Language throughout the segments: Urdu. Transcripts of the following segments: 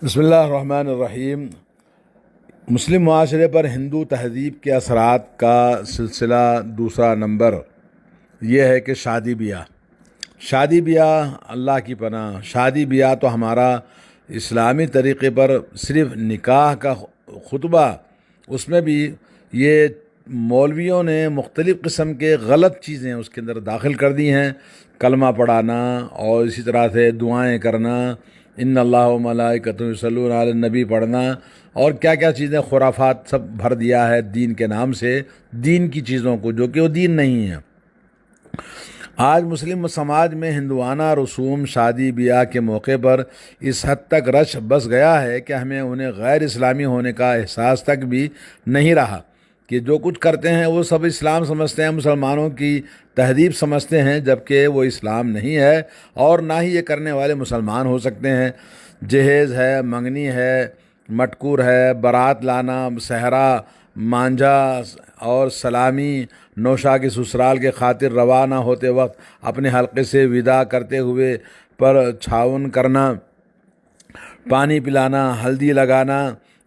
بسم اللہ الرحمن الرحیم۔ مسلم معاشرے پر ہندو تہذیب کے اثرات کا سلسلہ دوسرا نمبر یہ ہے کہ شادی بیاہ اللہ کی پناہ۔ شادی بیاہ تو ہمارا اسلامی طریقے پر صرف نکاح کا خطبہ، اس میں بھی یہ مولویوں نے مختلف قسم کے غلط چیزیں اس کے اندر داخل کر دی ہیں۔ کلمہ پڑھانا اور اسی طرح سے دعائیں کرنا، ان اللہ و ملائکتہ یصلون علی النبی پڑھنا، اور کیا کیا چیزیں خرافات سب بھر دیا ہے دین کے نام سے، دین کی چیزوں کو جو کہ وہ دین نہیں ہے۔ آج مسلم سماج میں ہندوانہ رسوم شادی بیاہ کے موقع پر اس حد تک رچ بس گیا ہے کہ ہمیں انہیں غیر اسلامی ہونے کا احساس تک بھی نہیں رہا کہ جو کچھ کرتے ہیں وہ سب اسلام سمجھتے ہیں، مسلمانوں کی تہذیب سمجھتے ہیں، جبکہ وہ اسلام نہیں ہے اور نہ ہی یہ کرنے والے مسلمان ہو سکتے ہیں۔ جہیز ہے، منگنی ہے، مٹکور ہے، بارات لانا، صحرا، مانجھا اور سلامی، نوشا کے سسرال کے خاطر روانہ ہوتے وقت اپنے حلقے سے وداع کرتے ہوئے پر چھاون کرنا، پانی پلانا، ہلدی لگانا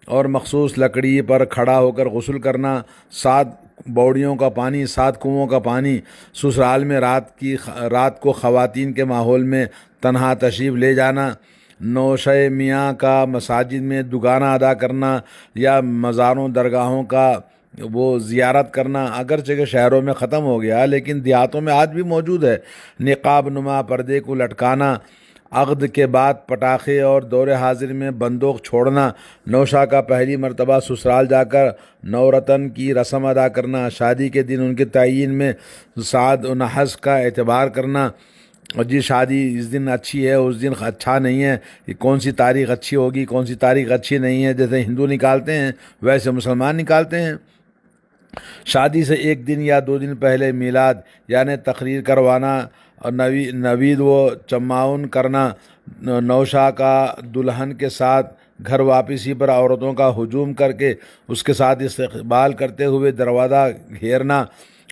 اور مخصوص لکڑی پر کھڑا ہو کر غسل کرنا، 7 بوڑیوں کا پانی، 7 کنوؤں کا پانی، سسرال میں رات کو خواتین کے ماحول میں تنہا تشریف لے جانا، نوشہ میاں کا مساجد میں دگانا ادا کرنا یا مزاروں درگاہوں کا وہ زیارت کرنا، اگرچہ کہ شہروں میں ختم ہو گیا لیکن دیہاتوں میں آج بھی موجود ہے۔ نقاب نما پردے کو لٹکانا، عقد کے بعد پٹاخے اور دور حاضر میں بندوق چھوڑنا، نوشا کا پہلی مرتبہ سسرال جا کر نورتن کی رسم ادا کرنا، شادی کے دن ان کے تعین میں سعد و نحس کا اعتبار کرنا، اور جی شادی اس دن اچھی ہے، اس دن اچھا نہیں ہے، کہ کون سی تاریخ اچھی ہوگی، کون سی تاریخ اچھی نہیں ہے، جیسے ہندو نکالتے ہیں ویسے مسلمان نکالتے ہیں۔ شادی سے 1 دن یا 2 دن پہلے میلاد یعنی تقریر کروانا اور نوید و چماؤن کرنا، نوشا کا دلہن کے ساتھ گھر واپسی پر عورتوں کا ہجوم کر کے اس کے ساتھ استقبال کرتے ہوئے دروازہ گھیرنا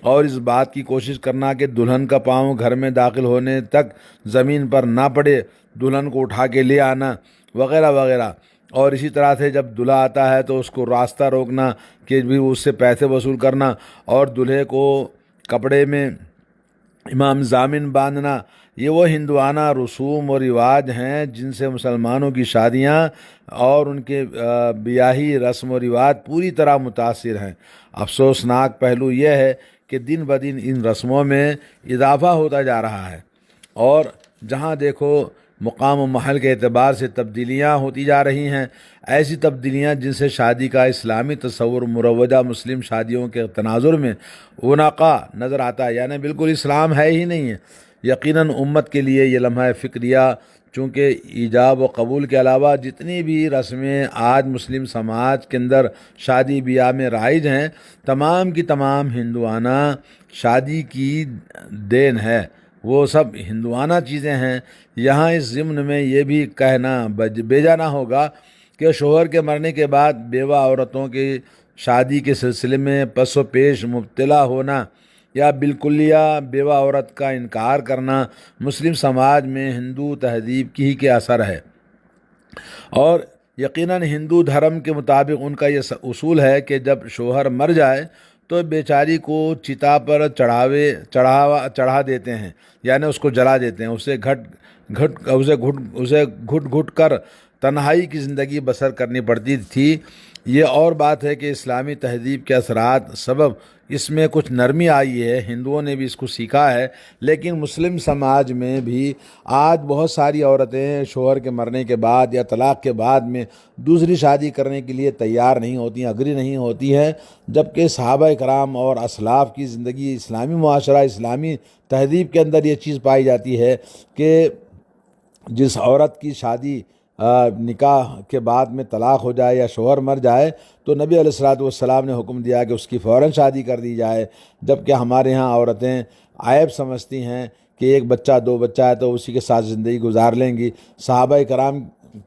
اور اس بات کی کوشش کرنا کہ دلہن کا پاؤں گھر میں داخل ہونے تک زمین پر نہ پڑے، دلہن کو اٹھا کے لے آنا وغیرہ وغیرہ۔ اور اسی طرح سے جب دلہا آتا ہے تو اس کو راستہ روکنا کہ بھی اس سے پیسے وصول کرنا، اور دلہے کو کپڑے میں امام ضامن باندھنا، یہ وہ ہندوانہ رسوم و رواج ہیں جن سے مسلمانوں کی شادیاں اور ان کے بیاہی رسم و رواج پوری طرح متاثر ہیں۔ افسوسناک پہلو یہ ہے کہ دن بدن ان رسموں میں اضافہ ہوتا جا رہا ہے، اور جہاں دیکھو مقام و محل کے اعتبار سے تبدیلیاں ہوتی جا رہی ہیں، ایسی تبدیلیاں جن سے شادی کا اسلامی تصور مروجہ مسلم شادیوں کے تناظر میں ونقع نظر آتا ہے، یعنی بالکل اسلام ہے ہی نہیں ہے۔ یقیناً امت کے لیے یہ لمحہ فکریہ، چونکہ ایجاب و قبول کے علاوہ جتنی بھی رسمیں آج مسلم سماج کے اندر شادی بیاہ میں رائج ہیں، تمام کی تمام ہندوانہ شادی کی دین ہے، وہ سب ہندوانہ چیزیں ہیں۔ یہاں اس ضمن میں یہ بھی کہنا بیجا نہ ہوگا کہ شوہر کے مرنے کے بعد بیوہ عورتوں کی شادی کے سلسلے میں پس و پیش مبتلا ہونا یا بالکلیہ بیوہ عورت کا انکار کرنا مسلم سماج میں ہندو تہذیب کی ہی کے اثر ہے، اور یقیناً ہندو دھرم کے مطابق ان کا یہ اصول ہے کہ جب شوہر مر جائے تو بیچاری کو چتا پر چڑھا دیتے ہیں، یعنی اس کو جلا دیتے ہیں، اسے گھٹ گھٹ کر تنہائی کی زندگی بسر کرنی پڑتی تھی۔ یہ اور بات ہے کہ اسلامی تہذیب کے اثرات سبب اس میں کچھ نرمی آئی ہے، ہندوؤں نے بھی اس کو سیکھا ہے، لیکن مسلم سماج میں بھی آج بہت ساری عورتیں شوہر کے مرنے کے بعد یا طلاق کے بعد میں دوسری شادی کرنے کے لیے تیار نہیں ہوتی ہیں، اگری نہیں ہوتی ہیں، جبکہ صحابہ کرام اور اسلاف کی زندگی، اسلامی معاشرہ، اسلامی تہذیب کے اندر یہ چیز پائی جاتی ہے کہ جس عورت کی شادی نکاح کے بعد میں طلاق ہو جائے یا شوہر مر جائے تو نبی علیہ الصلوۃ والسلام نے حکم دیا کہ اس کی فوراً شادی کر دی جائے، جبکہ ہمارے ہاں عورتیں عیب سمجھتی ہیں کہ 1 بچہ 2 بچہ ہے تو اسی کے ساتھ زندگی گزار لیں گی۔ صحابہ کرام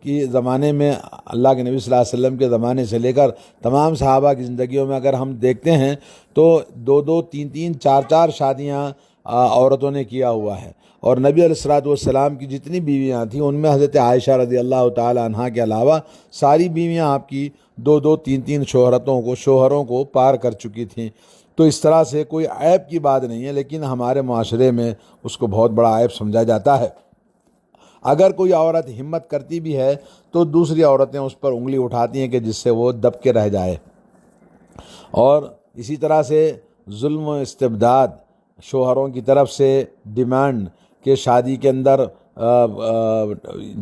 کی زمانے میں، اللہ کے نبی صلی اللہ علیہ وسلم کے زمانے سے لے کر تمام صحابہ کی زندگیوں میں اگر ہم دیکھتے ہیں تو 2 2 3 3 4 4 شادیاں عورتوں نے کیا ہوا ہے۔ اور نبی علیہ الصلوۃ والسلام کی جتنی بیویاں تھیں ان میں حضرت عائشہ رضی اللہ تعالی عنہا کے علاوہ ساری بیویاں آپ کی 2 3 شوہروں کو پار کر چکی تھیں۔ تو اس طرح سے کوئی عیب کی بات نہیں ہے، لیکن ہمارے معاشرے میں اس کو بہت بڑا عیب سمجھا جاتا ہے۔ اگر کوئی عورت ہمت کرتی بھی ہے تو دوسری عورتیں اس پر انگلی اٹھاتی ہیں کہ جس سے وہ دب کے رہ جائے۔ اور اسی طرح سے ظلم و استبداد، شوہروں کی طرف سے ڈیمانڈ کہ شادی کے اندر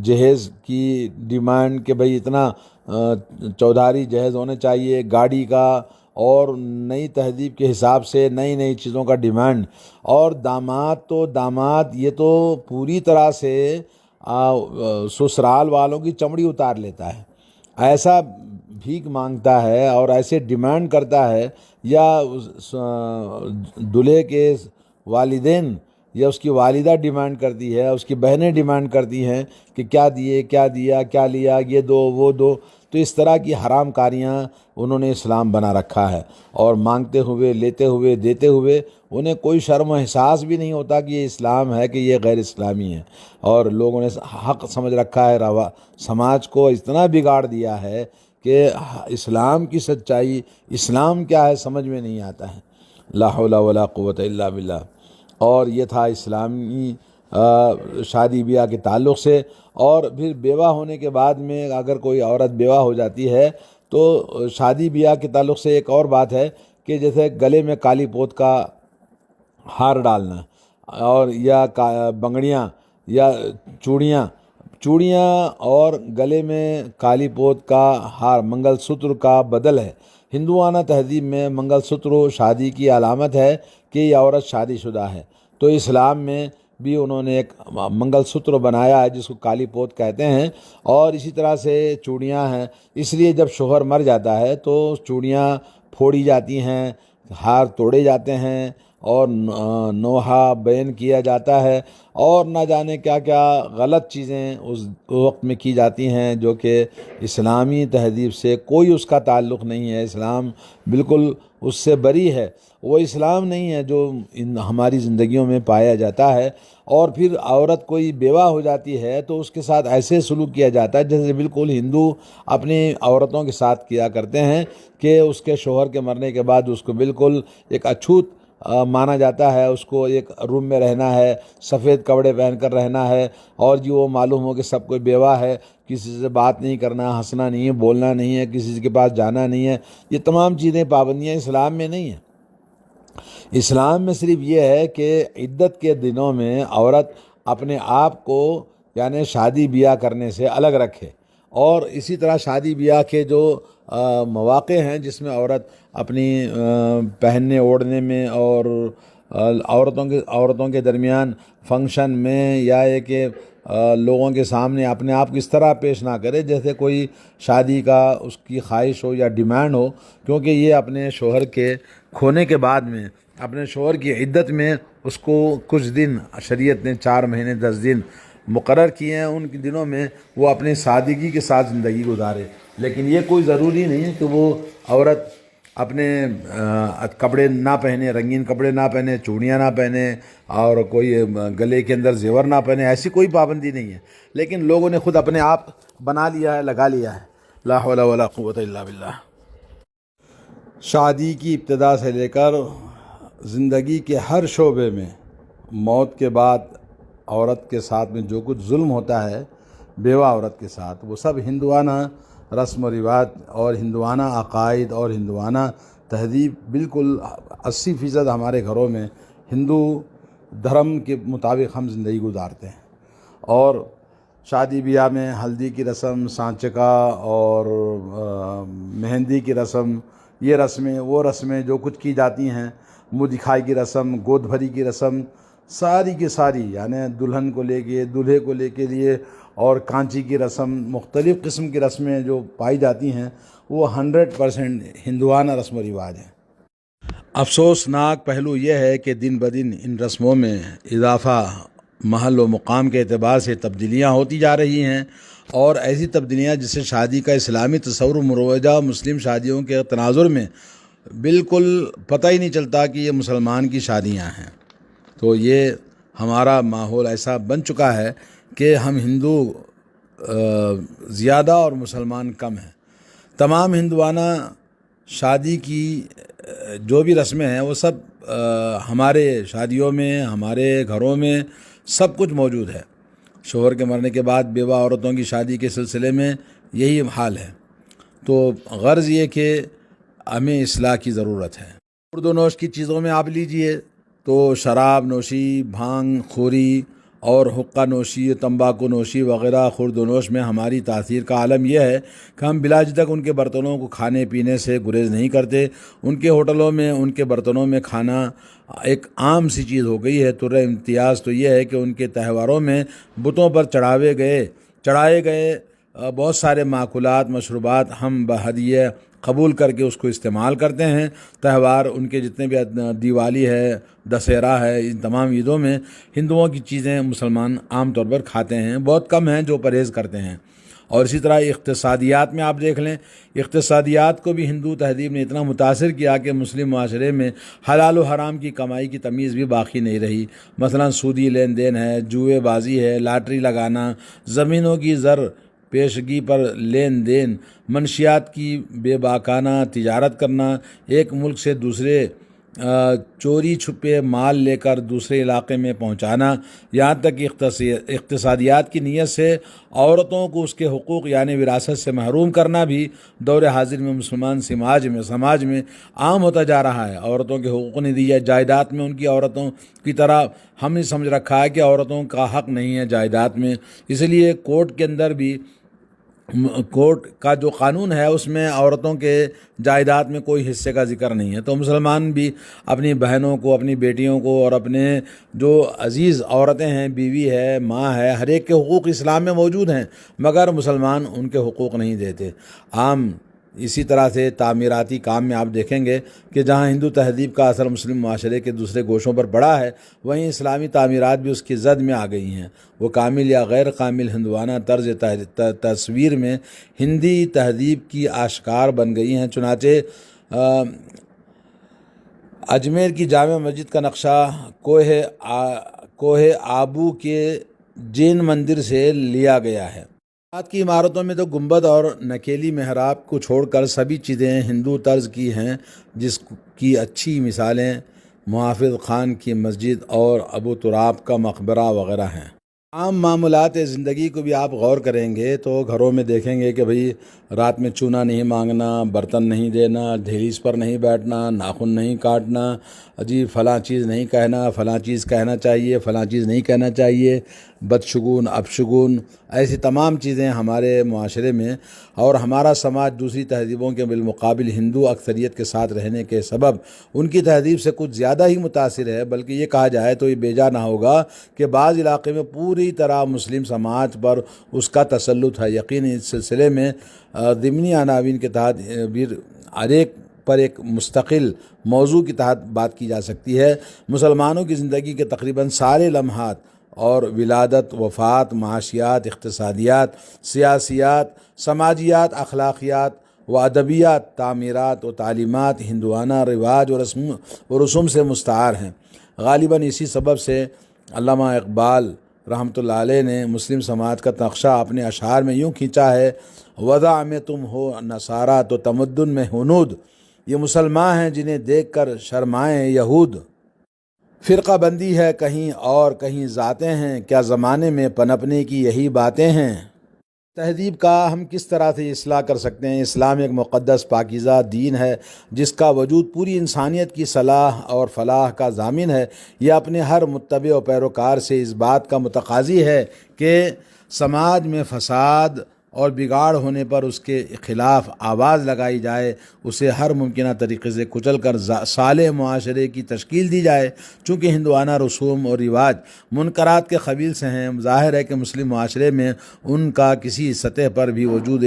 جہیز کی ڈیمانڈ کہ بھئی اتنا چودھاری جہیز ہونے چاہیے، گاڑی کا، اور نئی تہذیب کے حساب سے نئی چیزوں کا ڈیمانڈ۔ اور داماد یہ تو پوری طرح سے سسرال والوں کی چمڑی اتار لیتا ہے، ایسا بھیک مانگتا ہے اور ایسے ڈیمانڈ کرتا ہے، یا دلہے کے والدین یا اس کی والدہ ڈیمانڈ کرتی ہے، اس کی بہنیں ڈیمانڈ کرتی ہیں کہ کیا دیے، کیا دیا، کیا لیا، یہ دو وہ دو۔ تو اس طرح کی حرام کاریاں انہوں نے اسلام بنا رکھا ہے، اور مانگتے ہوئے، لیتے ہوئے، دیتے ہوئے انہیں کوئی شرم و احساس بھی نہیں ہوتا کہ یہ اسلام ہے کہ یہ غیر اسلامی ہے۔ اور لوگوں نے حق سمجھ رکھا ہے، سماج کو اتنا بگاڑ دیا ہے کہ اسلام کی سچائی، اسلام کیا ہے سمجھ میں نہیں آتا ہے۔ لا حول ولا قوت الا باللہ۔ اور یہ تھا اسلامی شادی بیاہ کے تعلق سے۔ اور پھر بیوہ ہونے کے بعد میں اگر کوئی عورت بیوہ ہو جاتی ہے تو شادی بیاہ کے تعلق سے ایک اور بات ہے کہ جیسے گلے میں کالی پوت کا ہار ڈالنا، اور یا بنگڑیاں یا چوڑیاں اور گلے میں کالی پوت کا ہار منگل سوتر کا بدل ہے۔ ہندوانہ تہذیب میں منگل سوتر شادی کی علامت ہے کہ یہ عورت شادی شدہ ہے۔ تو اسلام میں بھی انہوں نے ایک منگل سوتر بنایا ہے جس کو کالی پوت کہتے ہیں۔ اور اسی طرح سے چوڑیاں ہیں، اس لیے جب شوہر مر جاتا ہے تو چوڑیاں پھوڑی جاتی ہیں، ہار توڑے جاتے ہیں، اور نوحہ بیان کیا جاتا ہے، اور نہ جانے کیا کیا غلط چیزیں اس وقت میں کی جاتی ہیں جو کہ اسلامی تہذیب سے کوئی اس کا تعلق نہیں ہے۔ اسلام بالکل اس سے بری ہے، وہ اسلام نہیں ہے جو ہماری زندگیوں میں پایا جاتا ہے۔ اور پھر عورت کوئی بیوہ ہو جاتی ہے تو اس کے ساتھ ایسے سلوک کیا جاتا ہے جیسے بالکل ہندو اپنی عورتوں کے ساتھ کیا کرتے ہیں کہ اس کے شوہر کے مرنے کے بعد اس کو بالکل ایک اچھوت مانا جاتا ہے، اس کو ایک روم میں رہنا ہے، سفید کپڑے پہن کر رہنا ہے، اور جو وہ معلوم ہو کہ سب کوئی بیوہ ہے، کسی سے بات نہیں کرنا، ہنسنا نہیں ہے، بولنا نہیں ہے، کسی کے پاس جانا نہیں ہے۔ یہ تمام چیزیں، پابندیاں اسلام میں نہیں ہیں۔ اسلام میں صرف یہ ہے کہ عدت کے دنوں میں عورت اپنے آپ کو یعنی شادی بیاہ کرنے سے الگ رکھے۔ اور اسی طرح شادی بیاہ کے جو مواقع ہیں جس میں عورت اپنی پہننے اوڑھنے میں اور عورتوں کے درمیان فنکشن میں، یا یہ کہ لوگوں کے سامنے اپنے آپ کو اس طرح پیش نہ کرے جیسے کوئی شادی کا اس کی خواہش ہو یا ڈیمانڈ ہو، کیونکہ یہ اپنے شوہر کے کھونے کے بعد میں، اپنے شوہر کی عدت میں اس کو کچھ دن شریعت نے 4 مہینے 10 دن مقرر کیے ہیں، ان کے دنوں میں وہ اپنی سادگی کے ساتھ زندگی گزارے۔ لیکن یہ کوئی ضروری نہیں ہے کہ وہ عورت اپنے کپڑے نہ پہنے، رنگین کپڑے نہ پہنے، چوڑیاں نہ پہنے، اور کوئی گلے کے اندر زیور نہ پہنے، ایسی کوئی پابندی نہیں ہے۔ لیکن لوگوں نے خود اپنے آپ بنا لیا ہے، لگا لیا ہے۔ لا حول ولا قوت الا باللہ۔ شادی کی ابتدا سے لے کر زندگی کے ہر شعبے میں موت کے بعد عورت کے ساتھ میں جو کچھ ظلم ہوتا ہے بیوہ عورت کے ساتھ، وہ سب ہندوانہ رسم و رواج اور ہندوانہ عقائد اور ہندوانہ تہذیب، بالکل 80% ہمارے گھروں میں ہندو دھرم کے مطابق ہم زندگی گزارتے ہیں۔ اور شادی بیاہ میں ہلدی کی رسم، سانچکا اور مہندی کی رسم، یہ رسمیں وہ رسمیں جو کچھ کی جاتی ہیں، منہ دکھائی کی رسم، گود بھری کی رسم، ساری کی ساری، یعنی دلہن کو لے کے دولہے کو لے کے لیے، اور کانچی کی رسم، مختلف قسم کی رسمیں جو پائی جاتی ہیں وہ 100% ہندوانہ رسم و رواج ہیں۔ افسوسناک پہلو یہ ہے کہ دن بدن ان رسموں میں اضافہ محل و مقام کے اعتبار سے تبدیلیاں ہوتی جا رہی ہیں، اور ایسی تبدیلیاں جس سے شادی کا اسلامی تصور مروجہ مسلم شادیوں کے تناظر میں بالکل پتہ ہی نہیں چلتا کہ یہ مسلمان کی شادیاں ہیں۔ تو یہ ہمارا ماحول ایسا بن چکا ہے کہ ہم ہندو زیادہ اور مسلمان کم ہیں. تمام ہندوانہ شادی کی جو بھی رسمیں ہیں وہ سب ہمارے شادیوں میں، ہمارے گھروں میں سب کچھ موجود ہے. شوہر کے مرنے کے بعد بیوہ عورتوں کی شادی کے سلسلے میں یہی حال ہے. تو غرض یہ کہ ہمیں اصلاح کی ضرورت ہے. خورد و نوش کی چیزوں میں آپ لیجئے تو شراب نوشی، بھانگ خوری اور حقہ نوشی، تمباکو نوشی وغیرہ خورد و نوش میں ہماری تاثیر کا عالم یہ ہے کہ ہم بلا جھجک ان کے برتنوں کو کھانے پینے سے گریز نہیں کرتے. ان کے ہوٹلوں میں ان کے برتنوں میں کھانا ایک عام سی چیز ہو گئی ہے. تر امتیاز تو یہ ہے کہ ان کے تہواروں میں بتوں پر چڑھائے گئے بہت سارے ماکولات، مشروبات ہم بہدیہ قبول کر کے اس کو استعمال کرتے ہیں. تہوار ان کے جتنے بھی دیوالی ہے، دسہرہ ہے، ان تمام عیدوں میں ہندوؤں کی چیزیں مسلمان عام طور پر کھاتے ہیں. بہت کم ہیں جو پرہیز کرتے ہیں. اور اسی طرح اقتصادیات میں آپ دیکھ لیں، اقتصادیات کو بھی ہندو تہذیب نے اتنا متاثر کیا کہ مسلم معاشرے میں حلال و حرام کی کمائی کی تمیز بھی باقی نہیں رہی. مثلا سودی لین دین ہے، جوئے بازی ہے، لاٹری لگانا، زمینوں کی زر پیشگی پر لین دین، منشیات کی بے باکانہ تجارت کرنا، ایک ملک سے دوسرے چوری چھپے مال لے کر دوسرے علاقے میں پہنچانا، یہاں تک کہ اقتصادیات کی نیت سے عورتوں کو اس کے حقوق یعنی وراثت سے محروم کرنا بھی دور حاضر میں مسلمان سماج میں عام ہوتا جا رہا ہے. عورتوں کے حقوق نہیں دیے، جائیداد میں ان کی عورتوں کی طرح ہم نے سمجھ رکھا ہے کہ عورتوں کا حق نہیں ہے جائیداد میں. اس لیے کورٹ کے اندر بھی کورٹ کا جو قانون ہے اس میں عورتوں کے جائیداد میں کوئی حصے کا ذکر نہیں ہے. تو مسلمان بھی اپنی بہنوں کو، اپنی بیٹیوں کو اور اپنے جو عزیز عورتیں ہیں، بیوی ہے، ماں ہے، ہر ایک کے حقوق اسلام میں موجود ہیں، مگر مسلمان ان کے حقوق نہیں دیتے. عام اسی طرح سے تعمیراتی کام میں آپ دیکھیں گے کہ جہاں ہندو تہذیب کا اثر مسلم معاشرے کے دوسرے گوشوں پر پڑا ہے، وہیں اسلامی تعمیرات بھی اس کی زد میں آ گئی ہیں. وہ کامل یا غیر کامل ہندوانہ طرز تصویر میں ہندی تہذیب کی آشکار بن گئی ہیں. چنانچہ اجمیر کی جامع مسجد کا نقشہ کوہ آبو کے جین مندر سے لیا گیا ہے. رات کی عمارتوں میں تو گنبد اور نکیلی محراب کو چھوڑ کر سبھی چیزیں ہندو طرز کی ہیں، جس کی اچھی مثالیں محافظ خان کی مسجد اور ابو تراب کا مقبرہ وغیرہ ہیں. عام معمولات زندگی کو بھی آپ غور کریں گے تو گھروں میں دیکھیں گے کہ بھئی رات میں چونا نہیں مانگنا، برتن نہیں دینا، دہلیز پر نہیں بیٹھنا، ناخن نہیں کاٹنا، جی فلاں چیز نہیں کہنا، فلاں چیز کہنا چاہیے، فلاں چیز نہیں کہنا چاہیے، بدشگون، اپشگون، ایسی تمام چیزیں ہمارے معاشرے میں. اور ہمارا سماج دوسری تہذیبوں کے بالمقابل ہندو اکثریت کے ساتھ رہنے کے سبب ان کی تہذیب سے کچھ زیادہ ہی متاثر ہے. بلکہ یہ کہا جائے تو یہ بیجا نہ ہوگا کہ بعض علاقے میں پوری طرح مسلم سماج پر اس کا تسلط ہے. یقیناً اس سلسلے میں ضمنی عناوین کے تحت ہر ایک پر ایک مستقل موضوع کے تحت بات کی جا سکتی ہے. مسلمانوں کی زندگی کے تقریباً سارے لمحات اور ولادت، وفات، معاشیات، اقتصادیات، سیاسیات، سماجیات، اخلاقیات و ادبیات، تعمیرات و تعلیمات ہندوانہ رواج و رسوم سے مستعار ہیں. غالباً اسی سبب سے علامہ اقبال رحمۃ اللہ علیہ نے مسلم سماج کا نقشہ اپنے اشعار میں یوں کھینچا ہے: وضع میں تم ہو نصارہ تو تمدن میں ہنود، یہ مسلمان ہیں جنہیں دیکھ کر شرمائیں یہود. فرقہ بندی ہے کہیں اور کہیں ذاتیں ہیں، کیا زمانے میں پنپنے کی یہی باتیں ہیں. تہذیب کا ہم کس طرح سے اصلاح کر سکتے ہیں؟ اسلام ایک مقدس پاکیزہ دین ہے جس کا وجود پوری انسانیت کی صلاح اور فلاح کا ضامن ہے. یہ اپنے ہر متبع و پیروکار سے اس بات کا متقاضی ہے کہ سماج میں فساد اور بگاڑ ہونے پر اس کے خلاف آواز لگائی جائے، اسے ہر ممکنہ طریقے سے کچل کر صالح معاشرے کی تشکیل دی جائے. چونکہ ہندوانہ رسوم اور رواج منکرات کے قبیل سے ہیں، ظاہر ہے کہ مسلم معاشرے میں ان کا کسی سطح پر بھی وجود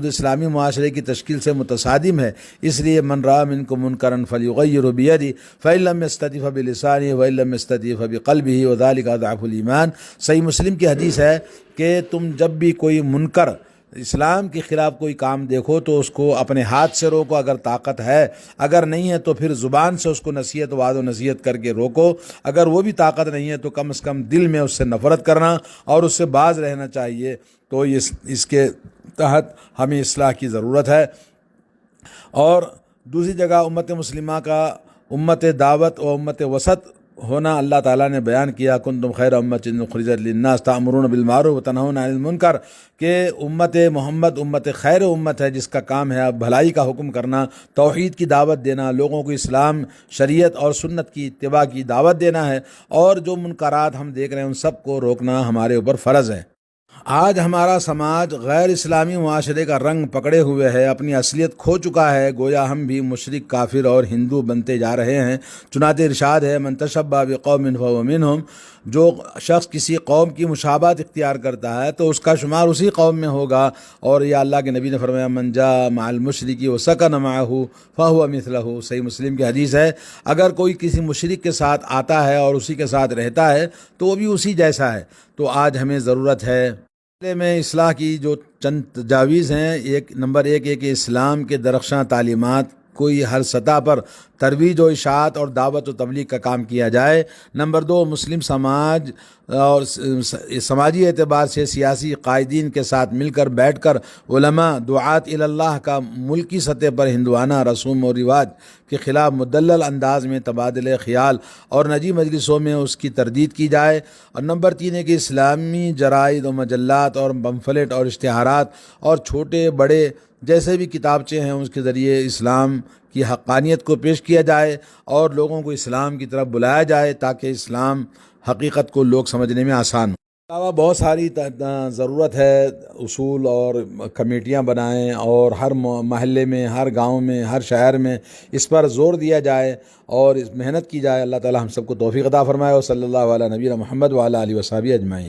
اسلامی معاشرے کی تشکیل سے متصادم ہے. اس لیے من رأى منکم منکرا فلیغیرہ بیدہ فإن لم یستطع فبلسانہ وإن لم یستطع فبقلبہ وذلک اضعف الایمان. صحیح مسلم کی حدیث ہے کہ تم جب بھی کوئی منکر اسلام کے خلاف کوئی کام دیکھو تو اس کو اپنے ہاتھ سے روکو اگر طاقت ہے، اگر نہیں ہے تو پھر زبان سے اس کو نصیحت وعظ و نصیحت کر کے روکو، اگر وہ بھی طاقت نہیں ہے تو کم از کم دل میں اس سے نفرت کرنا اور اس سے باز رہنا چاہیے۔ تو اس کے تحت ہمیں اصلاح کی ضرورت ہے۔ اور دوسری جگہ امت مسلمہ کا امت دعوت و امت وسط ہونا اللہ تعالیٰ نے بیان کیا، کنتم خیر امۃ اخرجت للناس تأمرون بالمعروف وتنہون عن المنکر، کہ امت محمد امت خیر امت ہے جس کا کام ہے بھلائی کا حکم کرنا، توحید کی دعوت دینا، لوگوں کو اسلام شریعت اور سنت کی اتباع کی دعوت دینا ہے، اور جو منکرات ہم دیکھ رہے ہیں ان سب کو روکنا ہمارے اوپر فرض ہے۔ آج ہمارا سماج غیر اسلامی معاشرے کا رنگ پکڑے ہوئے ہے، اپنی اصلیت کھو چکا ہے، گویا ہم بھی مشرک کافر اور ہندو بنتے جا رہے ہیں۔ چنانچہ ارشاد ہے من تشبہ بقوم فہو منہم، جو شخص کسی قوم کی مشابہت اختیار کرتا ہے تو اس کا شمار اسی قوم میں ہوگا، اور یہ اللہ کے نبی نے فرمایا من جاء مع المشرک وسکن معہ فہو مثلہ، صحیح مسلم کی حدیث ہے، اگر کوئی کسی مشرک کے ساتھ آتا ہے اور اسی کے ساتھ رہتا ہے تو وہ بھی اسی جیسا ہے۔ تو آج ہمیں ضرورت ہے میں اصلاح کی جو چند تجاویز ہیں۔ نمبر ایک ہے کہ اسلام کے درخشاں تعلیمات کوئی ہر سطح پر ترویج و اشاعت اور دعوت و تبلیغ کا کام کیا جائے۔ نمبر دو، مسلم سماج اور سماجی اعتبار سے سیاسی قائدین کے ساتھ مل کر بیٹھ کر علماء دعات اللہ کا ملکی سطح پر ہندوانہ رسوم و رواج کے خلاف مدلل انداز میں تبادلہ خیال اور نجی مجلسوں میں اس کی تردید کی جائے۔ اور نمبر تین ہے کہ اسلامی جرائد و مجلات اور پمفلٹ اور اشتہارات اور چھوٹے بڑے جیسے بھی کتابچے ہیں اس کے ذریعے اسلام کی حقانیت کو پیش کیا جائے اور لوگوں کو اسلام کی طرف بلایا جائے تاکہ اسلام حقیقت کو لوگ سمجھنے میں آسان ہو۔ علاوہ بہت ساری ضرورت ہے، اصول اور کمیٹیاں بنائیں اور ہر محلے میں، ہر گاؤں میں، ہر شہر میں اس پر زور دیا جائے اور اس محنت کی جائے۔ اللہ تعالی ہم سب کو توفیق عطا فرمائے، اور صلی اللہ علیہ نبینا محمد وعلی آلہ وصحبہ اجمعین۔